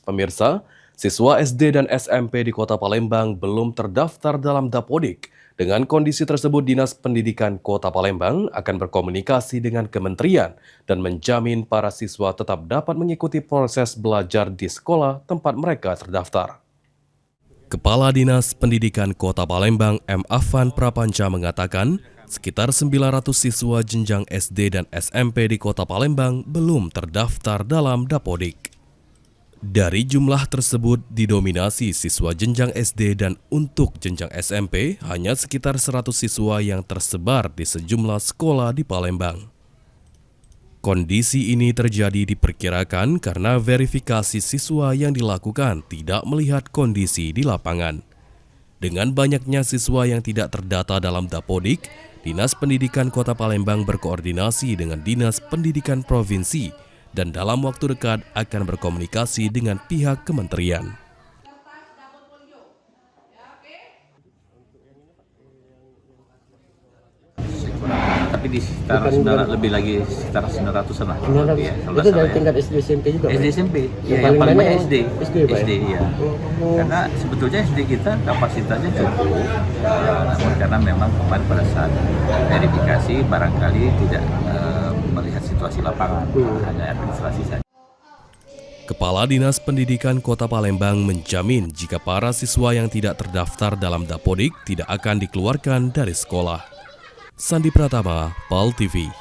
Pemirsa, siswa SD dan SMP di Kota Palembang belum terdaftar dalam Dapodik. Dengan kondisi tersebut, Dinas Pendidikan Kota Palembang akan berkomunikasi dengan kementerian dan menjamin para siswa tetap dapat mengikuti proses belajar di sekolah tempat mereka terdaftar. Kepala Dinas Pendidikan Kota Palembang M. Afan Prapanca mengatakan, sekitar 900 siswa jenjang SD dan SMP di Kota Palembang belum terdaftar dalam Dapodik. Dari jumlah tersebut didominasi siswa jenjang SD dan untuk jenjang SMP hanya sekitar 100 siswa yang tersebar di sejumlah sekolah di Palembang. Kondisi ini terjadi diperkirakan karena verifikasi siswa yang dilakukan tidak melihat kondisi di lapangan. Dengan banyaknya siswa yang tidak terdata dalam Dapodik, Dinas Pendidikan Kota Palembang berkoordinasi dengan Dinas Pendidikan Provinsi dan dalam waktu dekat akan berkomunikasi dengan pihak kementerian. Tapi di sekitar 900, lebih lagi sekitar 900-an lah. Ya, itu dari tingkat SD SMP juga? SD SMP, ya, yang paling banyak SD ya. Karena sebetulnya SD kita kapasitasnya cukup, namun karena memang kemarin pada saat verifikasi barangkali tidak melihat situasi lapangan, hanya administrasi saja. Kepala Dinas Pendidikan Kota Palembang menjamin jika para siswa yang tidak terdaftar dalam Dapodik tidak akan dikeluarkan dari sekolah. Sandi Pratama, PAL TV.